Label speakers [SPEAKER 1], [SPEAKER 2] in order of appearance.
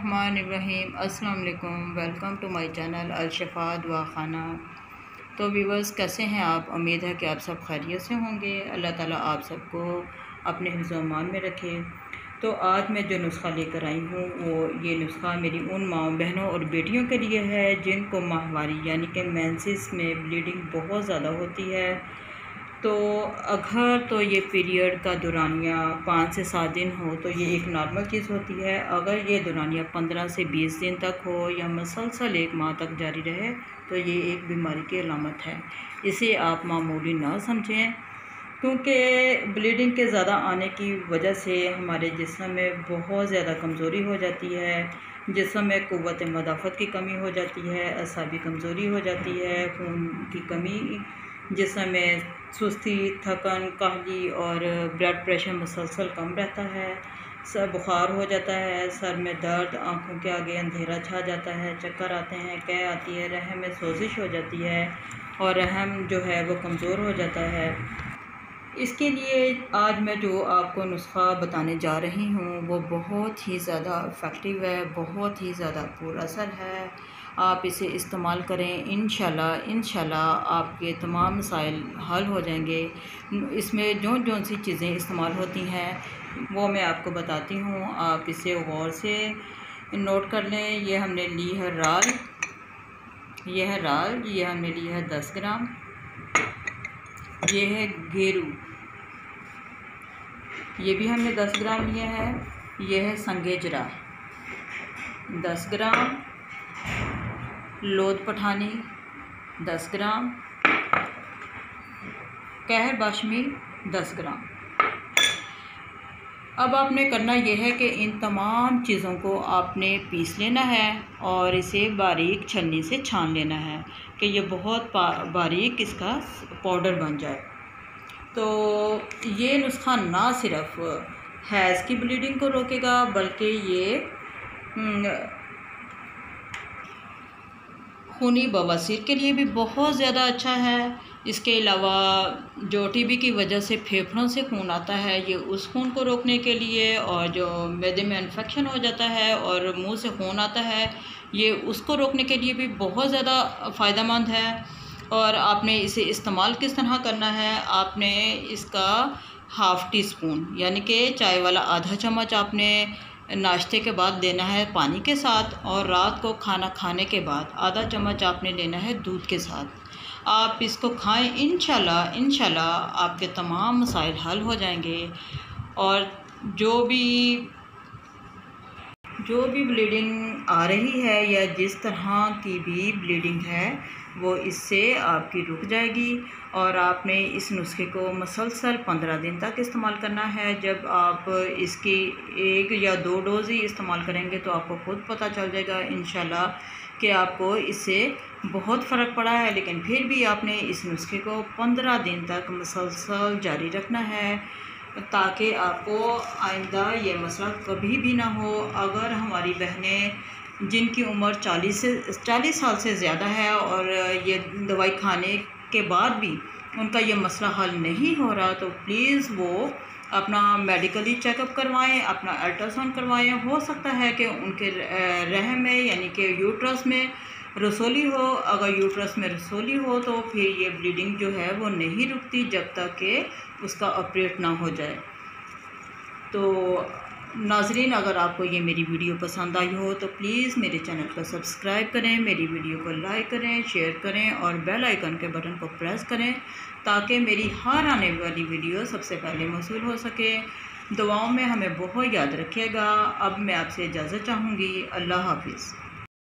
[SPEAKER 1] बिस्मिल्लाहिर्रहमानिर्रहीम। अस्सलाम वालेकुम। Welcome to my channel Al Shifa दवाखाना। तो व्यूअर्स, कैसे हैं आप? उम्मीद है कि आप सब खैरियत से होंगे। अल्लाह ताला आप सबको अपने हिफ्ज़-ओ-अमान में रखे। तो आज मैं जो नुस्ख़ा लेकर आई हूँ वो ये नुस्ख़ा मेरी उन माँ बहनों और बेटियों के लिए है जिनको माहवारी यानी कि मेंसेस में ब्लीडिंग बहुत ज़्यादा होती है। तो अगर तो ये पीरियड का दौरानिया 5 से 7 दिन हो तो ये एक नॉर्मल चीज़ होती है। अगर ये दौरानिया 15 से 20 दिन तक हो या मुसलसल 1 माह तक जारी रहे तो ये एक बीमारी की अलामत है। इसे आप मामूली ना समझें, क्योंकि ब्लीडिंग के ज़्यादा आने की वजह से हमारे जिस्म में बहुत ज़्यादा कमज़ोरी हो जाती है। जिस्म में क़ुव्वत मदाफ़त की कमी हो जाती है, असाबी कमज़ोरी हो जाती है, खून की कमी, जिस्म में सुस्ती, थकन, काहली और ब्लड प्रेशर मुसलसल कम रहता है। सर बुखार हो जाता है, सर में दर्द, आँखों के आगे अंधेरा छा जाता है, चक्कर आते हैं, कै आती है, रहम में सोजिश हो जाती है और रहम जो है वो कमज़ोर हो जाता है। इसके लिए आज मैं जो आपको नुस्ख़ा बताने जा रही हूँ वो बहुत ही ज़्यादा इफ़ेक्टिव है, बहुत ही ज़्यादा पुरअसर है। आप इसे इस्तेमाल करें, इंशाल्लाह आपके तमाम मसाइल हल हो जाएंगे। इसमें जौन सी चीज़ें इस्तेमाल होती हैं वो मैं आपको बताती हूँ, आप इसे गौर से नोट कर लें। ये हमने ली है राल, ये है राल, ये हमने ली है 10 ग्राम। ये है गेरू, ये भी हमने 10 ग्राम लिया है। ये है संगेजरा 10 ग्राम, लोद पठानी 10 ग्राम, कहर बाशमी 10 ग्राम। अब आपने करना यह है कि इन तमाम चीज़ों को आपने पीस लेना है और इसे बारीक छन्नी से छान लेना है कि ये बहुत बारीक इसका पाउडर बन जाए। तो ये नुस्ख़ा ना सिर्फ हैज़ की ब्लीडिंग को रोकेगा बल्कि ये खूनी बवासीर के लिए भी बहुत ज़्यादा अच्छा है। इसके अलावा जो टीबी की वजह से फेफड़ों से खून आता है, ये उस खून को रोकने के लिए, और जो मैदे में इन्फेक्शन हो जाता है और मुंह से खून आता है, ये उसको रोकने के लिए भी बहुत ज़्यादा फ़ायदेमंद है। और आपने इसे इस्तेमाल किस तरह करना है, आपने इसका हाफ़ टी स्पून यानी कि चाय वाला आधा चम्मच आपने नाश्ते के बाद देना है पानी के साथ, और रात को खाना खाने के बाद आधा चम्मच आपने लेना है दूध के साथ। आप इसको खाएं, इंशाल्लाह आपके तमाम मसाइल हल हो जाएंगे। और जो भी ब्लीडिंग आ रही है या जिस तरह की भी ब्लीडिंग है वो इससे आपकी रुक जाएगी। और आपने इस नुस्खे को मुसलसल 15 दिन तक इस्तेमाल करना है। जब आप इसकी 1 या 2 डोज़ ही इस्तेमाल करेंगे तो आपको खुद पता चल जाएगा इंशाल्लाह कि आपको इससे बहुत फ़र्क पड़ा है। लेकिन फिर भी आपने इस नुस्खे को 15 दिन तक मुसलसल जारी रखना है ताकि आपको आइंदा ये मसला कभी भी ना हो। अगर हमारी बहनें जिनकी उम्र 40 साल से ज़्यादा है और ये दवाई खाने के बाद भी उनका ये मसला हल नहीं हो रहा, तो प्लीज़ वो अपना मेडिकली चेकअप करवाएं, अपना अल्ट्रासाउंड करवाएं। हो सकता है कि उनके रहम में यानी कि यूट्रस में रसोली हो। अगर यूट्रस में रसोली हो तो फिर ये ब्लीडिंग जो है वो नहीं रुकती जब तक कि उसका ऑपरेट ना हो जाए। तो नाज़रीन, अगर आपको ये मेरी वीडियो पसंद आई हो तो प्लीज़ मेरे चैनल को सब्सक्राइब करें, मेरी वीडियो को लाइक करें, शेयर करें और बेल आइकन के बटन को प्रेस करें ताकि मेरी हर आने वाली वीडियो सबसे पहले मौसूल हो सके। दुआओं में हमें बहुत याद रखिएगा। अब मैं आपसे इजाज़त चाहूँगी। अल्लाह हाफ़िज़।